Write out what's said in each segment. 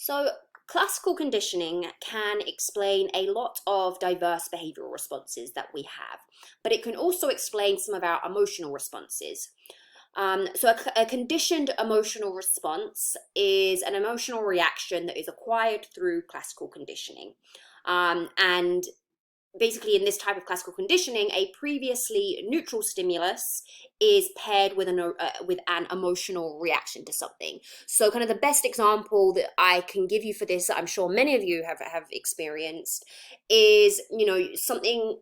So, classical conditioning can explain a lot of diverse behavioral responses that we have, but it can also explain some of our emotional responses. So, a conditioned emotional response is an emotional reaction that is acquired through classical conditioning. And basically, in this type of classical conditioning, a previously neutral stimulus is paired with an emotional reaction to something. So kind of the best example that I can give you for this, that I'm sure many of you have experienced, is something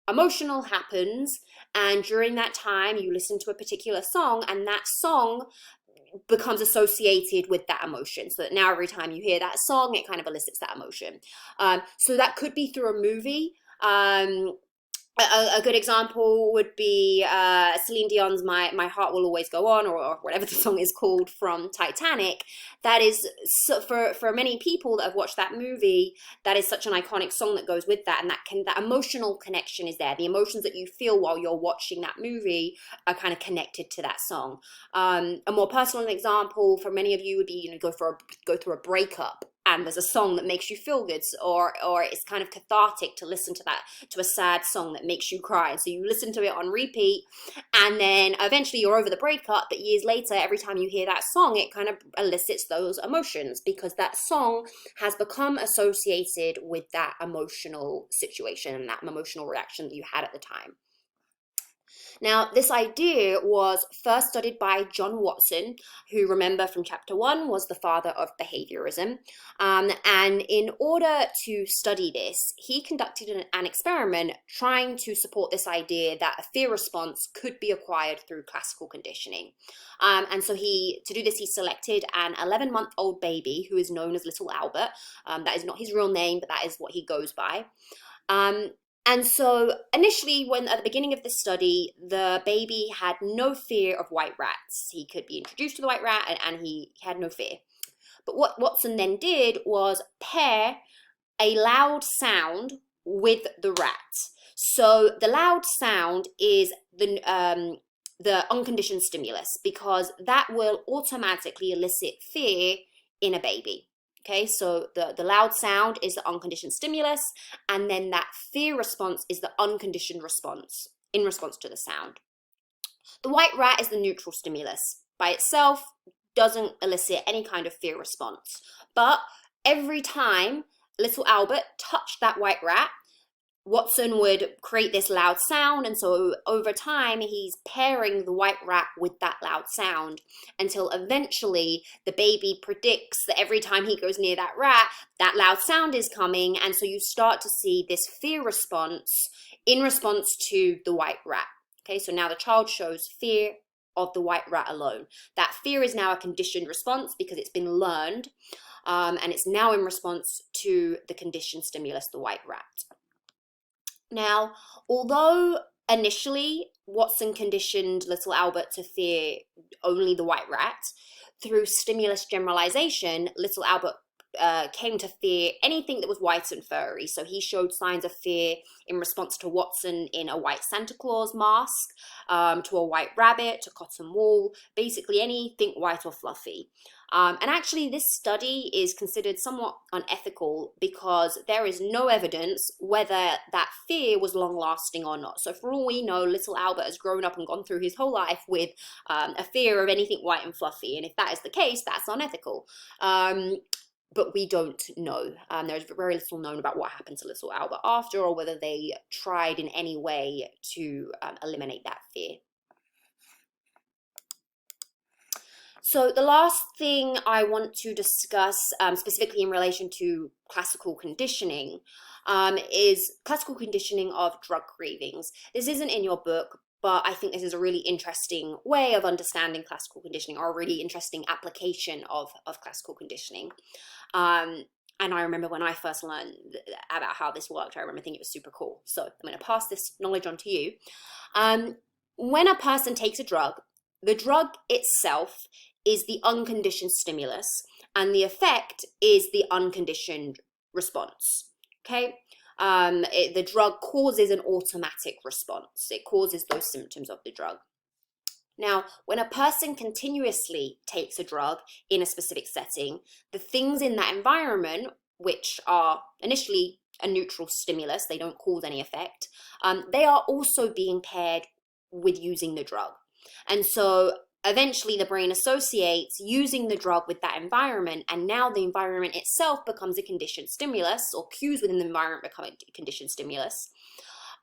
emotional happens, and during that time you listen to a particular song, and that song becomes associated with that emotion, so that now every time you hear that song it kind of elicits that emotion. So that could be through a movie. A good example would be Celine Dion's My Heart Will Always Go On, or whatever the song is called, from Titanic. That is, so for many people that have watched that movie, that is such an iconic song that goes with that, and that emotional connection is there. The emotions that you feel while you're watching that movie are kind of connected to that song. A more personal example for many of you would be, go through a breakup, and there's a song that makes you feel good, or it's kind of cathartic to listen to a sad song that makes you cry. So you listen to it on repeat, and then eventually you're over the breakup, but years later, every time you hear that song, it kind of elicits those emotions, because that song has become associated with that emotional situation and that emotional reaction that you had at the time. Now, this idea was first studied by John Watson, who, remember from chapter 1, was the father of behaviorism. And in order to study this, he conducted an experiment trying to support this idea that a fear response could be acquired through classical conditioning. And so to do this, he selected an 11-month-old baby who is known as Little Albert. That is not his real name, but that is what he goes by. And so initially, when at the beginning of the study, the baby had no fear of white rats. He could be introduced to the white rat, and he had no fear. But what Watson then did was pair a loud sound with the rat. So the loud sound is the unconditioned stimulus, because that will automatically elicit fear in a baby. Okay, so the loud sound is the unconditioned stimulus, and then that fear response is the unconditioned response in response to the sound. The white rat is the neutral stimulus. By itself, doesn't elicit any kind of fear response. But every time little Albert touched that white rat, Watson would create this loud sound, and so over time he's pairing the white rat with that loud sound, until eventually the baby predicts that every time he goes near that rat, that loud sound is coming, and so you start to see this fear response in response to the white rat. Okay, so now the child shows fear of the white rat alone. That fear is now a conditioned response because it's been learned, and it's now in response to the conditioned stimulus, the white rat. Now, although initially Watson conditioned little Albert to fear only the white rat, through stimulus generalization, little Albert came to fear anything that was white and furry. So he showed signs of fear in response to Watson in a white Santa Claus mask, to a white rabbit, to cotton wool, basically anything white or fluffy. And actually, this study is considered somewhat unethical because there is no evidence whether that fear was long-lasting or not. So for all we know, little Albert has grown up and gone through his whole life with a fear of anything white and fluffy. And if that is the case, that's unethical. But we don't know. There's very little known about what happened to little Albert after, or whether they tried in any way to eliminate that fear. So the last thing I want to discuss, specifically in relation to classical conditioning, is classical conditioning of drug cravings. This isn't in your book, but I think this is a really interesting way of understanding classical conditioning, or a really interesting application of classical conditioning. And I remember when I first learned about how this worked, I remember thinking it was super cool. So I'm going to pass this knowledge on to you. When a person takes a drug, the drug itself is the unconditioned stimulus, and the effect is the unconditioned response. Okay? The drug causes an automatic response. It causes those symptoms of the drug. Now, when a person continuously takes a drug in a specific setting, the things in that environment, which are initially a neutral stimulus, they don't cause any effect, they are also being paired with using the drug. And so eventually the brain associates using the drug with that environment, and now the environment itself becomes a conditioned stimulus, or cues within the environment become a conditioned stimulus.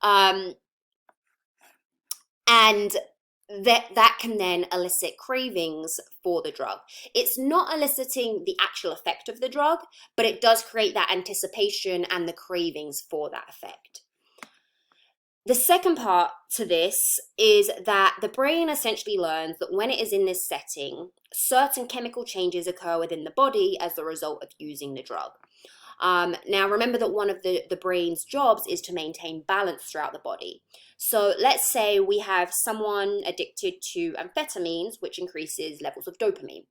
And that can then elicit cravings for the drug. It's not eliciting the actual effect of the drug, but it does create that anticipation and the cravings for that effect. The second part to this is that the brain essentially learns that when it is in this setting, certain chemical changes occur within the body as the result of using the drug. Now, remember that one of the brain's jobs is to maintain balance throughout the body. So let's say we have someone addicted to amphetamines, which increases levels of dopamine.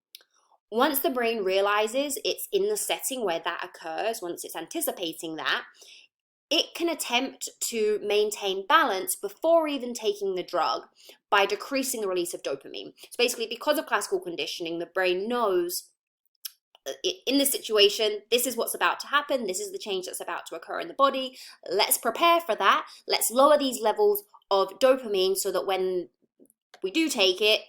Once the brain realizes it's in the setting where that occurs, once it's anticipating that, it can attempt to maintain balance before even taking the drug by decreasing the release of dopamine. So basically, because of classical conditioning, the brain knows in this situation, this is what's about to happen. This is the change that's about to occur in the body. Let's prepare for that. Let's lower these levels of dopamine so that when we do take it,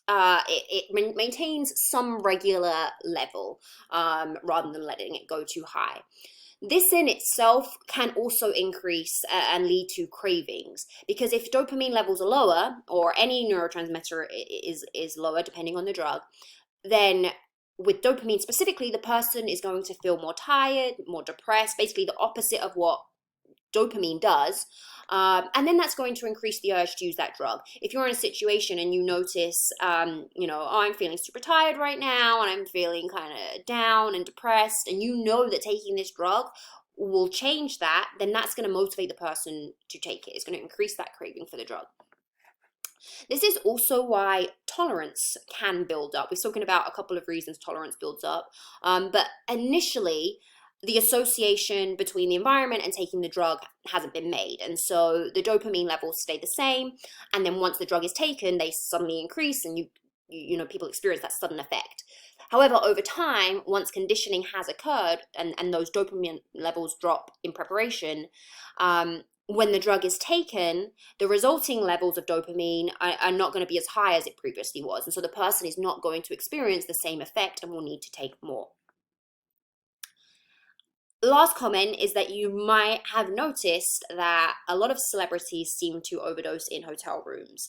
it maintains some regular level rather than letting it go too high. This in itself can also increase and lead to cravings, because if dopamine levels are lower, or any neurotransmitter is lower depending on the drug, then with dopamine specifically, the person is going to feel more tired, more depressed, basically the opposite of what dopamine does. And then that's going to increase the urge to use that drug. If you're in a situation and you notice, oh, I'm feeling super tired right now and I'm feeling kind of down and depressed, and you know that taking this drug will change that, then that's going to motivate the person to take it. It's going to increase that craving for the drug. This is also why tolerance can build up. We've spoken about a couple of reasons tolerance builds up, but initially, the association between the environment and taking the drug hasn't been made. And so the dopamine levels stay the same. And then once the drug is taken, they suddenly increase, and people experience that sudden effect. However, over time, once conditioning has occurred and those dopamine levels drop in preparation, when the drug is taken, the resulting levels of dopamine are not going to be as high as it previously was. And so the person is not going to experience the same effect and will need to take more. Last comment is that you might have noticed that a lot of celebrities seem to overdose in hotel rooms.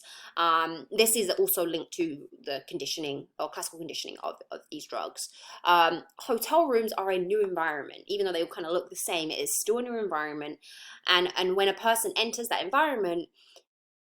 This is also linked to the conditioning or classical conditioning of these drugs. Hotel rooms are a new environment. Even though they all kind of look the same, it is still a new environment. And when a person enters that environment,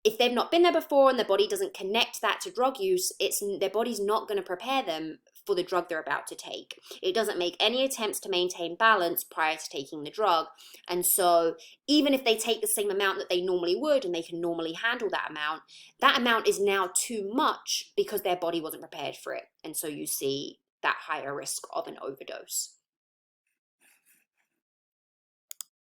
if they've not been there before and their body doesn't connect that to drug use, their body's not going to prepare them for the drug they're about to take. It doesn't make any attempts to maintain balance prior to taking the drug. And so even if they take the same amount that they normally would and they can normally handle that amount is now too much because their body wasn't prepared for it. And so you see that higher risk of an overdose.